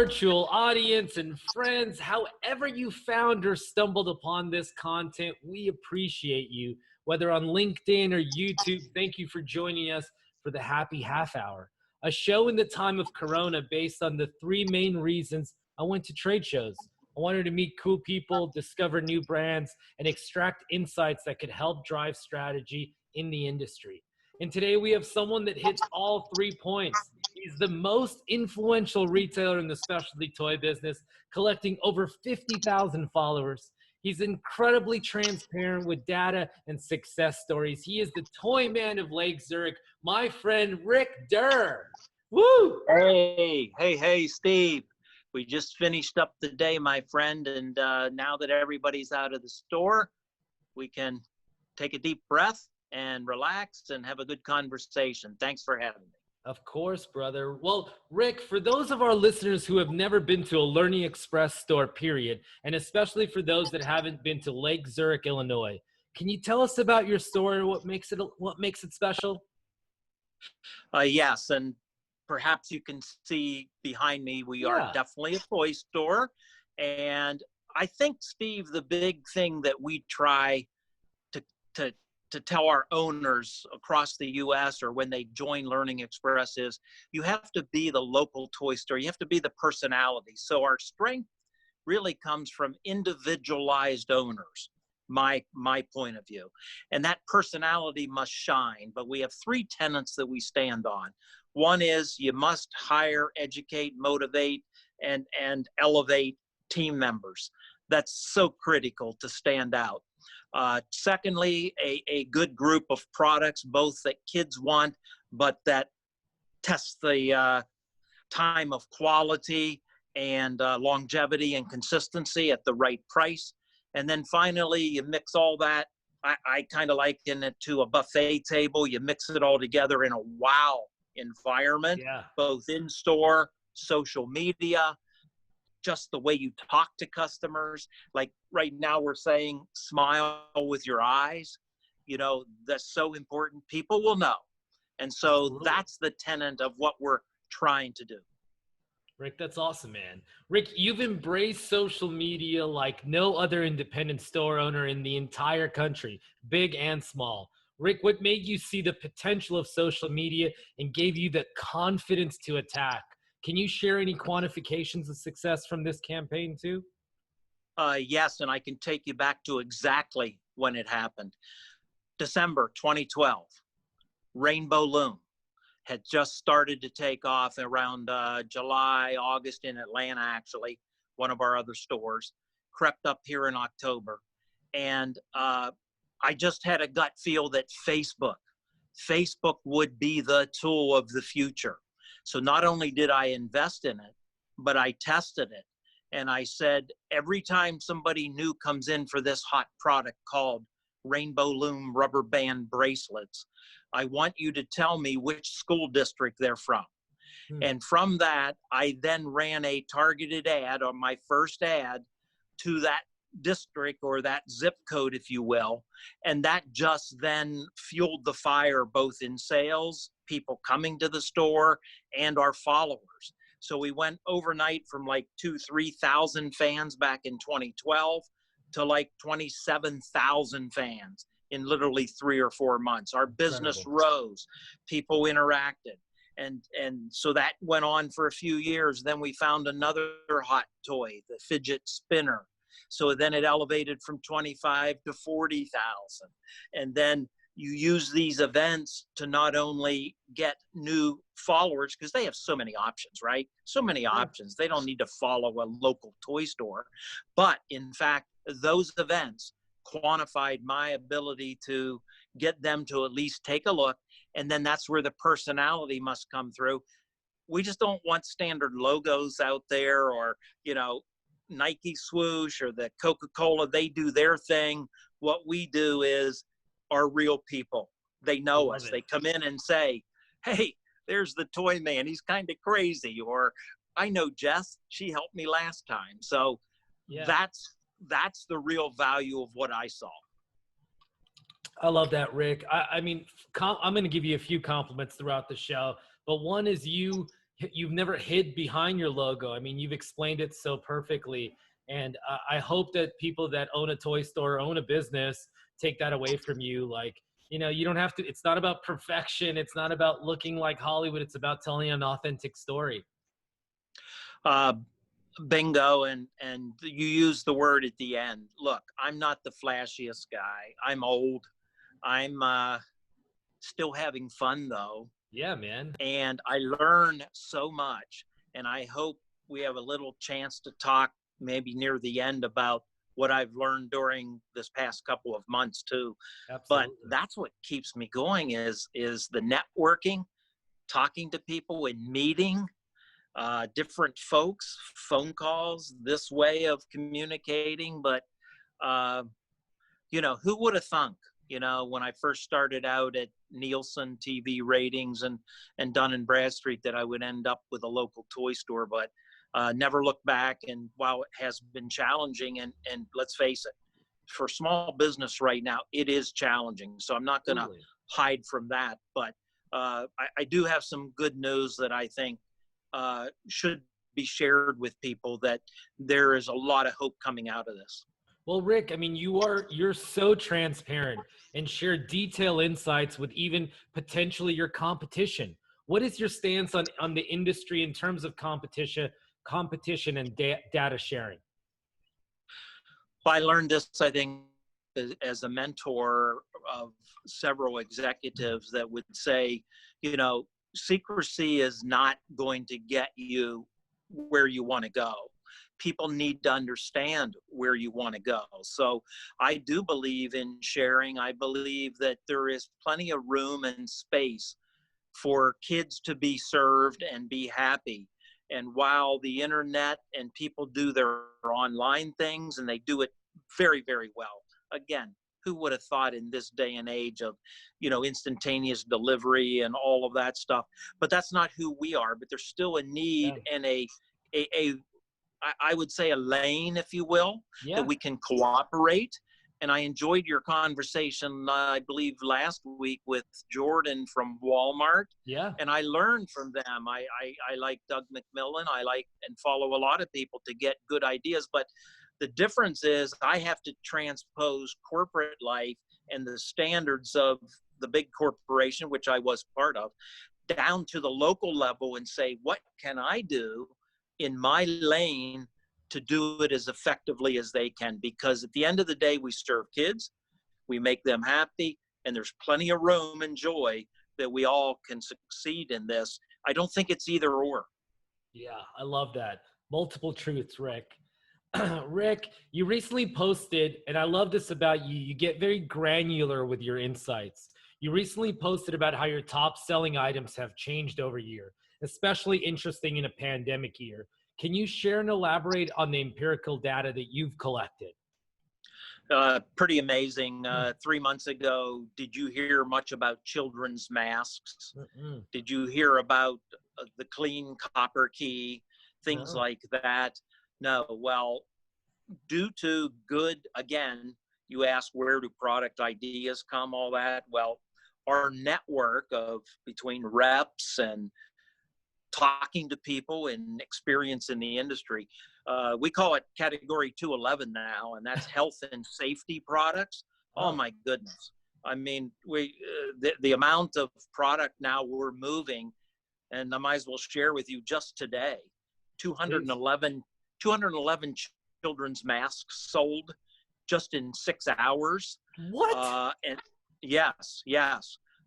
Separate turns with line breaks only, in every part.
virtual audience and friends, however you found or stumbled upon this content, we appreciate you. Whether on LinkedIn or YouTube, thank you for joining us for the Happy Half Hour, a show in the time of Corona based on the three main reasons I went to trade shows. I wanted to meet cool people, discover new brands, and extract insights that could help drive strategy in the industry. And today we have someone that hits all 3 points. He's the most influential retailer in the specialty toy business, collecting over 50,000 followers. He's incredibly transparent with data and success stories. He is the toy man of Lake Zurich, my friend Rick Derr. Woo!
Hey, Steve. We just finished up the day, my friend, and now that everybody's out of the store, we can take a deep breath and relax and have a good conversation. Thanks for having me.
Of course, brother. Well, Rick, for those of our listeners who have never been to a Learning Express store, period, and especially for those that haven't been to Lake Zurich, Illinois, can you tell us about your store and what makes it special?
Yes, and perhaps you can see behind me, we are definitely a toy store. And I think, Steve, the big thing that we try to tell our owners across the U.S. or when they join Learning Express is you have to be the local toy store. You have to be the personality. So our strength really comes from individualized owners, my point of view. And that personality must shine. But we have three tenets that we stand on. One is you must hire, educate, motivate, and elevate team members. That's so critical to stand out. Secondly, a good group of products, both that kids want, but that test the time of quality and longevity and consistency at the right price. And then finally, you mix all that. I kind of liken it to a buffet table. You mix it all together in a wow environment, both in store, social media, just the way you talk to customers. Like right now we're saying, smile with your eyes. You know, that's so important. People will know. And so that's the tenet of what we're trying to do.
Rick, that's awesome, man. Rick, you've embraced social media like no other independent store owner in the entire country, big and small. Rick, what made you see the potential of social media and gave you the confidence to attack? Can you share any quantifications of success from this campaign too?
Yes, and I can take you back to exactly when it happened. December 2012, Rainbow Loom had just started to take off around July, August in Atlanta, actually, one of our other stores, crept up here in October. And I just had a gut feel that Facebook would be the tool of the future. So not only did I invest in it, but I tested it. And I said, every time somebody new comes in for this hot product called Rainbow Loom rubber band bracelets, I want you to tell me which school district they're from. And from that, I then ran a targeted ad on my first ad to that district or that zip code, if you will. And that just then fueled the fire, both in sales, people coming to the store, and our followers. So we went overnight from like 2,000-3,000 fans back in 2012 to like 27,000 fans in literally 3 or 4 months. Our business rose, people interacted. And so that went on for a few years. Then we found another hot toy, the fidget spinner. So then it elevated from 25 to 40,000. And then you use these events to not only get new followers, because they have so many options, right? So many options. They don't need to follow a local toy store. But in fact, those events quantified my ability to get them to at least take a look. And then that's where the personality must come through. We just don't want standard logos out there, or, you know, Nike swoosh or the Coca-Cola. They do their thing. What we do is are real people. They know us. They come in and say, hey, there's the toy man. He's kind of crazy. Or I know Jess, she helped me last time. So that's the real value of what I saw.
I love that, Rick. I mean, I'm going to give you a few compliments throughout the show, but one is you you've never hid behind your logo. I mean, you've explained it so perfectly. And I hope that people that own a toy store, own a business, take that away from you. Like, you know, you don't have to, it's not about perfection. It's not about looking like Hollywood. It's about telling an authentic story.
Uh, Bingo. And you use the word at the end. Look, I'm not the flashiest guy. I'm old. I'm still having fun though.
Yeah, man.
And I learn so much. And I hope we have a little chance to talk maybe near the end about what I've learned during this past couple of months too. But
Absolutely.
that's what keeps me going is the networking, talking to people and meeting different folks, phone calls, this way of communicating. But uh, you know, who would have thunk, you know, when I first started out at Nielsen TV ratings and Dun and Bradstreet that I would end up with a local toy store, but never looked back. And while it has been challenging, and let's face it, for small business right now, it is challenging. So I'm not going to
Absolutely.
hide from that. But I do have some good news that I think should be shared with people, that there is a lot of hope coming out of this.
Well, Rick, I mean, you're so transparent and share detailed insights with even potentially your competition. What is your stance on the industry in terms of competition and data sharing?
I learned this, I think, as a mentor of several executives that would say, you know, secrecy is not going to get you where you want to go. People need to understand where you want to go. So I do believe in sharing. I believe that there is plenty of room and space for kids to be served and be happy. And while the internet and people do their online things, and they do it very, very well, again, who would have thought in this day and age of, you know, instantaneous delivery and all of that stuff? But that's not who we are. But there's still a
Yeah.
need and a I would say a lane, if you will, that
Yeah.
we can cooperate. And I enjoyed your conversation, I believe, last week with Jordan from Walmart.
Yeah.
And I learned from them. I like Doug McMillan. I like and follow a lot of people to get good ideas. But the difference is I have to transpose corporate life and the standards of the big corporation, which I was part of, down to the local level and say, what can I do in my lane to do it as effectively as they can? Because at the end of the day, we serve kids, we make them happy, and there's plenty of room and joy that we all can succeed in this. I don't think it's either or.
Yeah, I love that. Multiple truths, Rick. Rick, you recently posted, and I love this about you, you get very granular with your insights. You recently posted about how your top selling items have changed over year, especially interesting in a pandemic year. Can you share and elaborate on the empirical data that you've collected?
Pretty amazing. 3 months ago, did you hear much about children's masks?
Mm-mm.
Did you hear about the clean copper key, things
No.
like that? No. Well, due to good, again, you ask where do product ideas come, all that. Well, our network of between reps and talking to people and experience in the industry, we call it category 211 now, and that's health and safety products. Oh
Oh,
my goodness. I mean, the amount of product now we're moving, and I might as well share with you just today,
please.
211 children's masks sold just in 6 hours.
What?
And yes,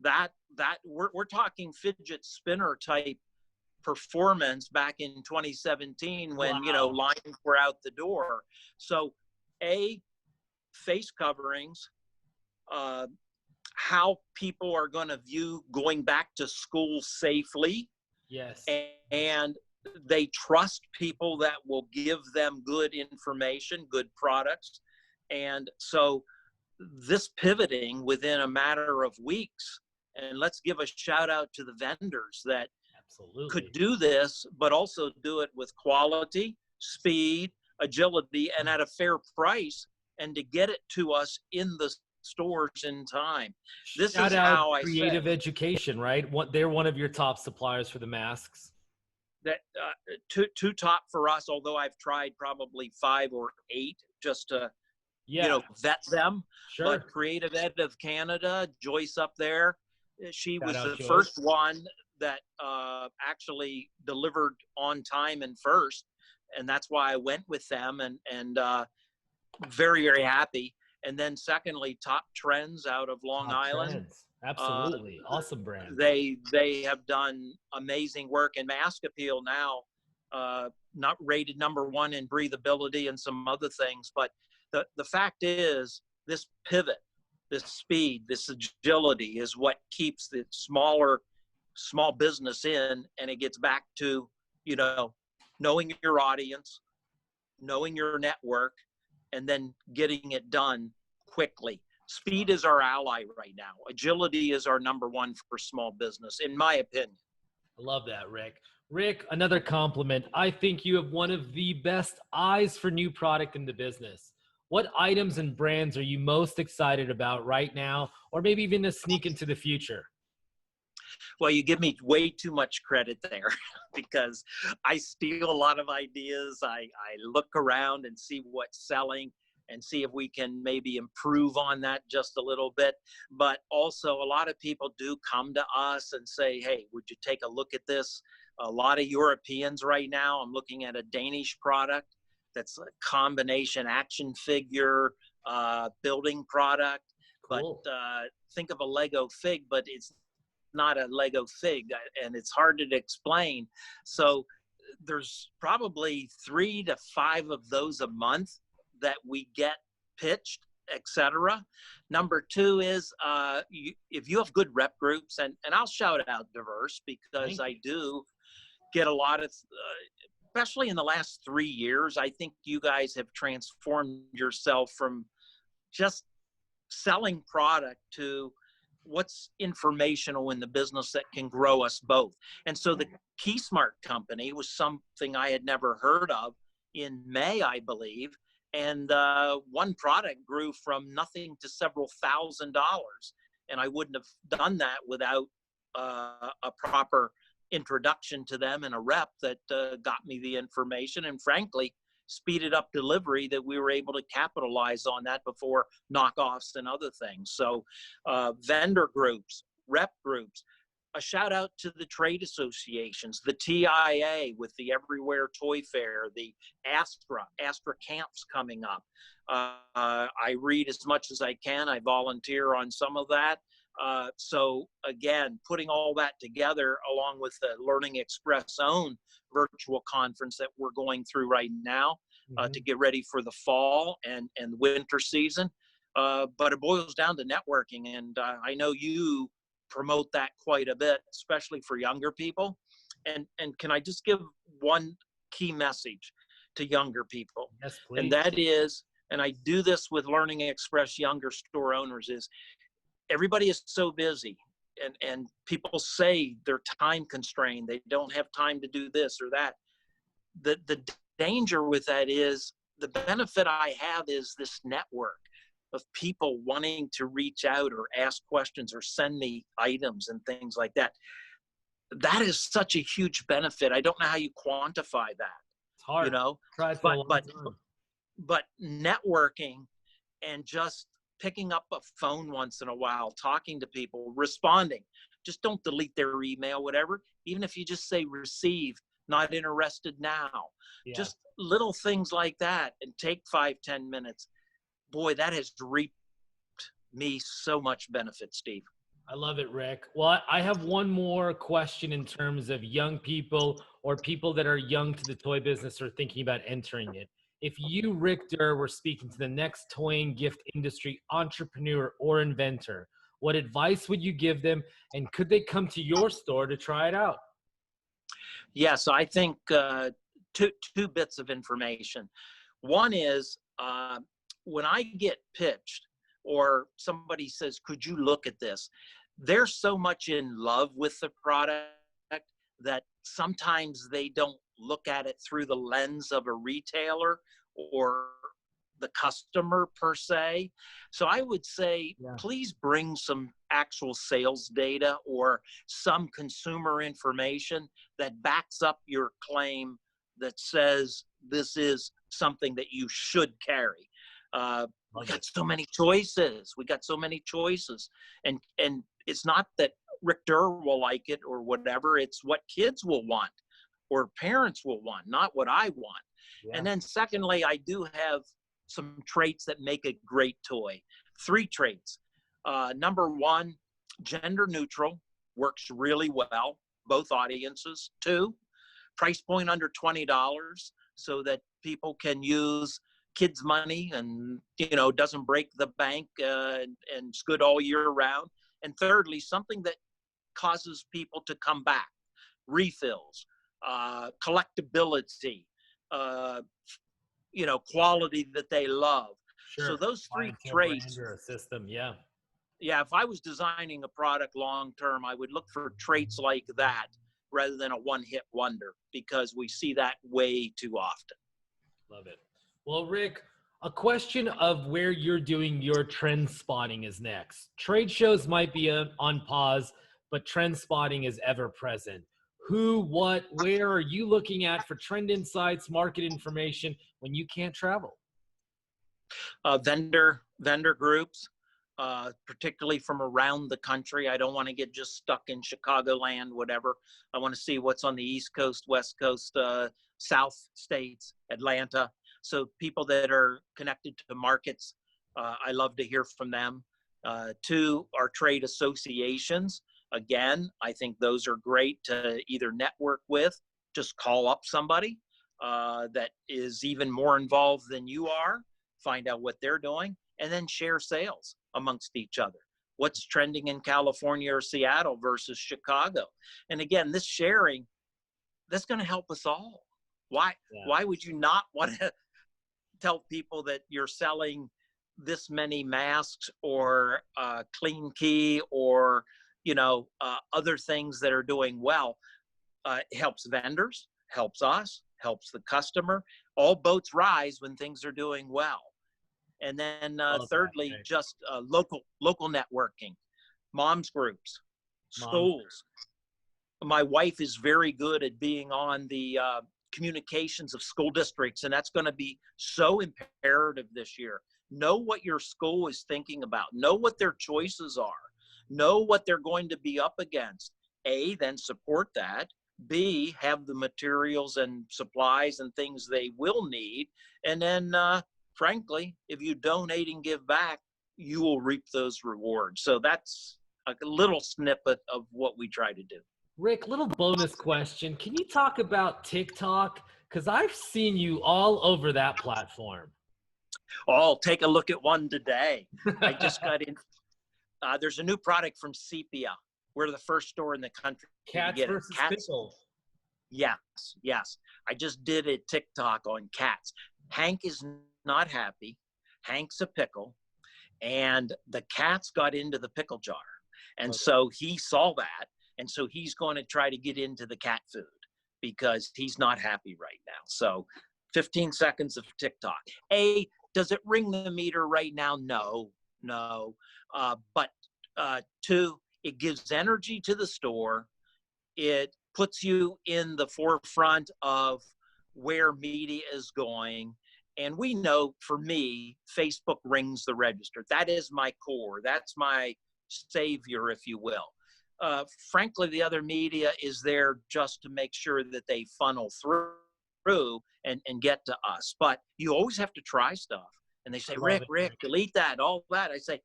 that we're talking fidget spinner type performance back in 2017 when, you know,
Wow.
lines were out the door. So face coverings, uh, how people are going to view going back to school safely,
Yes.
and they trust people that will give them good information, good products. And so this pivoting within a matter of weeks, and let's give a shout out to the vendors that could
Absolutely.
do this, but also do it with quality, speed, agility, and at a fair price, and to get it to us in the stores in time. This
Shout
is
out
how I say,
Creative Education, right? What they're one of your top suppliers for the masks.
that two top for us, although I've tried probably 5 or 8 just to,
Yeah,
vet them. But
sure.
Creative Ed of Canada, Joyce up there, she
Shout
was
out
the
Joyce.
first one that actually delivered on time and first. And that's why I went with them, and very, very happy. And then secondly, Top Trends out of Long
Top
Island.
Trends.
Uh,
Absolutely. Awesome brand.
they have done amazing work. And Mask Appeal now, not rated #1 in breathability and some other things. But the fact is, this pivot, this speed, this agility is what keeps the small business in, and it gets back to, knowing your audience, knowing your network, and then getting it done quickly. Speed is our ally right now. Agility is our #1 for small business, in my opinion.
I love that, Rick. Rick, another compliment. I think you have one of the best eyes for new product in the business. What items and brands are you most excited about right now, or maybe even a sneak into the future?
Well, you give me way too much credit there because I steal a lot of ideas. I look around and see what's selling and see if we can maybe improve on that just a little bit. But also, a lot of people do come to us and say, hey, would you take a look at this? A lot of Europeans right now, I'm looking at a Danish product that's a combination action figure, building product.
Cool.
But think of a Lego fig, but it's not a Lego fig, and it's hard to explain. So there's probably 3 to 5 of those a month that we get pitched, etc. Number 2 is if you have good rep groups, and I'll shout out Diverse because
Thank you.
I do get a lot of, especially in the last 3 years, I think you guys have transformed yourself from just selling product to what's informational in the business that can grow us both. And so the Key Smart company was something I had never heard of in May, I believe. And one product grew from nothing to several $1,000s. And I wouldn't have done that without a proper introduction to them and a rep that got me the information and frankly speeded up delivery, that we were able to capitalize on that before knockoffs and other things. So vendor groups, rep groups, a shout out to the trade associations, the TIA with the Everywhere Toy Fair, the Astra camps coming up. I read as much as I can. I volunteer on some of that. So again, putting all that together along with the Learning Express own virtual conference that we're going through right now to get ready for the fall and winter season. But it boils down to networking. And I know you promote that quite a bit, especially for younger people. And can I just give one key message to younger people?
Yes,
And
please.
that is, and I do this with Learning Express younger store owners, is everybody is so busy and people say they're time constrained. They don't have time to do this or that. The danger with that is the benefit I have is this network of people wanting to reach out or ask questions or send me items and things like that. That is such a huge benefit. I don't know how you quantify that,
It's hard. Tried for a long time.
but networking and just picking up a phone once in a while, talking to people, responding. Just don't delete their email, whatever. Even if you just say received, not interested now.
Yeah.
Just little things like that and take 5-10 minutes. Boy, that has reaped me so much benefit, Steve.
I love it, Rick. Well, I have one more question in terms of young people or people that are young to the toy business or thinking about entering it. If you, Rick Derr, were speaking to the next toy and gift industry entrepreneur or inventor, what advice would you give them? And could they come to your store to try it out?
Yes, I think two bits of information. One is when I get pitched or somebody says, could you look at this? They're so much in love with the product that sometimes they don't look at it through the lens of a retailer or the customer per se. So I would say, please bring some actual sales data or some consumer information that backs up your claim that says this is something that you should carry. We got so many choices. We got so many choices. And it's not that Rick Derr will like it or whatever. It's what kids will want or parents will want, not what I want. Yeah. And then secondly, I do have some traits that make a great toy. 3 traits. Number 1, gender neutral, works really well, both audiences. 2, price point under $20 so that people can use kids' money and, doesn't break the bank and it's good all year round. And thirdly, something that causes people to come back, refills, collectability, quality that they love.
Sure.
So those 3 traits.
Or a system, yeah.
Yeah, if I was designing a product long term, I would look for traits like that rather than a one-hit wonder, because we see that way too often.
Love it. Well, Rick, a question of where you're doing your trend spotting is next. Trade shows might be on pause, but trend spotting is ever present. Who, what, where are you looking at for trend insights, market information when you can't travel?
Vendor groups, particularly from around the country. I don't want to get just stuck in Chicagoland, whatever. I want to see what's on the East Coast, West Coast, South states, Atlanta. So people that are connected to markets, I love to hear from them. 2 are trade associations. Again, I think those are great to either network with, just call up somebody that is even more involved than you are, find out what they're doing, and then share sales amongst each other. What's trending in California or Seattle versus Chicago? And again, this sharing, that's going to help us all. Why would you not want to tell people that you're selling this many masks or Clean Key or other things that are doing well? It helps vendors, helps us, helps the customer. All boats rise when things are doing well. And then thirdly, just local networking, moms groups, schools. My wife is very good at being on the communications of school districts, and that's going to be so imperative this year. Know what your school is thinking about. Know what their choices are. Know what they're going to be up against. A, then support that. B, have the materials and supplies and things they will need. And then, frankly, if you donate and give back, you will reap those rewards. So that's a little snippet of what we try to do.
Rick, little bonus question. Can you talk about TikTok? Because I've seen you all over that platform.
Oh, take a look at one today. I just got in. There's a new product from Sepia. We're the first store in the country
Cats
to get
versus
it.
pickle.
Yes. I just did a TikTok on cats. Hank is not happy. Hank's a pickle. And the cats got into the pickle jar. And so he saw that. And so he's going to try to get into the cat food because he's not happy right now. So 15 seconds of TikTok. A, does it ring the meter right now? No. But 2, it gives energy to the store. It puts you in the forefront of where media is going. And we know, for me, Facebook rings the register. That is my core. That's my savior, if you will. Frankly, the other media is there just to make sure that they funnel through and get to us. But you always have to try stuff. And they say, Rick, delete that, all that. I say,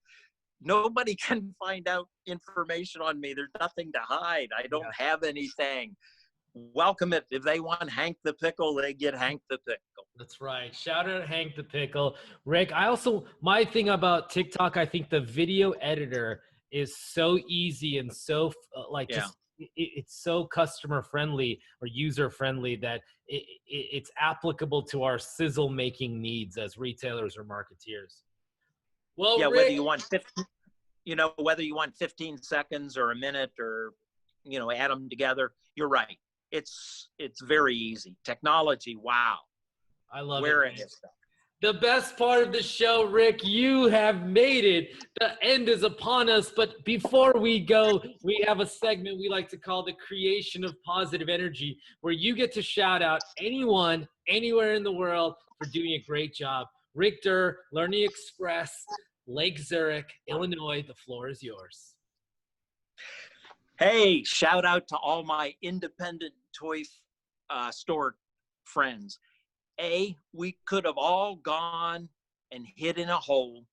nobody can find out information on me. There's nothing to hide. I don't have anything. Welcome it. If they want Hank the Pickle, they get Hank the Pickle.
That's right. Shout out Hank the Pickle. Rick, my thing about TikTok, I think the video editor is so easy and so it's so customer friendly or user friendly that it's applicable to our sizzle making needs as retailers or marketeers. Well,
yeah,
Rick,
whether you want 15 seconds or a minute or, add them together, you're right. It's very easy. Technology, wow.
I love
Where
it.
it is.
The best part of the show, Rick, you have made it. The end is upon us. But before we go, we have a segment we like to call the creation of positive energy, where you get to shout out anyone, anywhere in the world for doing a great job. Rick Derr, Learning Express, Lake Zurich, Illinois. The floor is yours.
Hey, shout out to all my independent toy store friends. We could have all gone and hid in a hole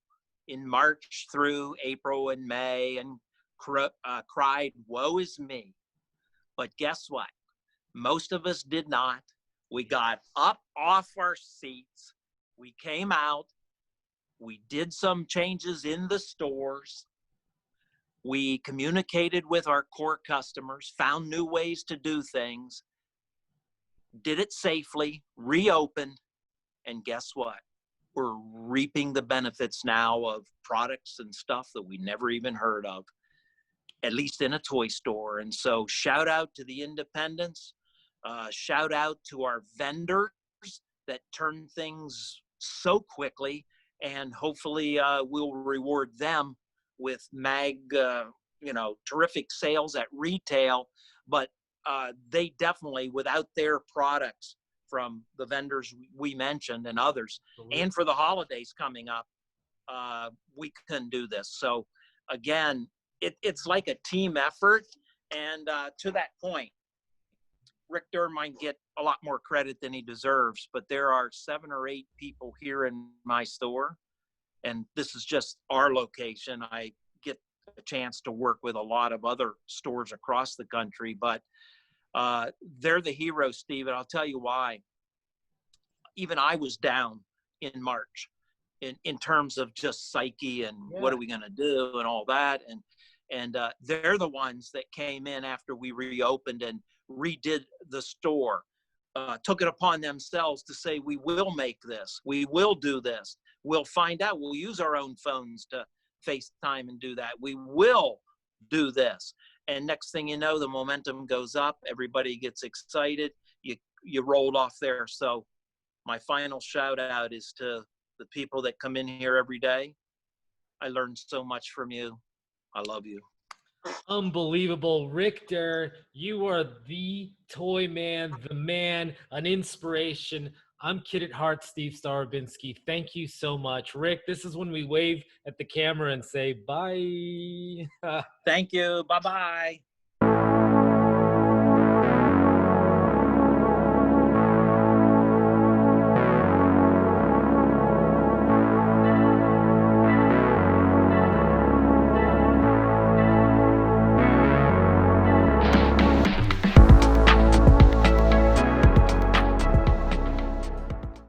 in March through April and May and cried, woe is me. But guess what? Most of us did not. We got up off our seats. We came out. We did some changes in the stores. We communicated with our core customers, found new ways to do things, did it safely, reopened, and guess what? We're reaping the benefits now of products and stuff that we never even heard of, at least in a toy store. And so shout out to the independents, shout out to our vendors that turn things so quickly, and hopefully we'll reward them with terrific sales at retail, but they definitely, without their products from the vendors we mentioned and others, and for the holidays coming up, we couldn't do this. So again, it's like a team effort. And to that point, Rick Derr might get a lot more credit than he deserves, but there are 7 or 8 people here in my store, and this is just our location. I get a chance to work with a lot of other stores across the country, but they're the heroes, Steve, and I'll tell you why. Even I was down in March in terms of just psyche and what are we going to do and all that. And they're the ones that came in after we reopened and redid the store, took it upon themselves to say, we will make this, we will do this, we'll find out, we'll use our own phones to FaceTime and do that, we will do this. And next thing you know, the momentum goes up, everybody gets excited, you rolled off there. So my final shout out is to the people that come in here every day. I learned so much from you. I love you.
Unbelievable. Rick Derr, you are the toy man, the man, an inspiration. I'm Kid at Heart, Steve Starobinski. Thank you so much. Rick, this is when we wave at the camera and say bye.
Thank you. Bye-bye.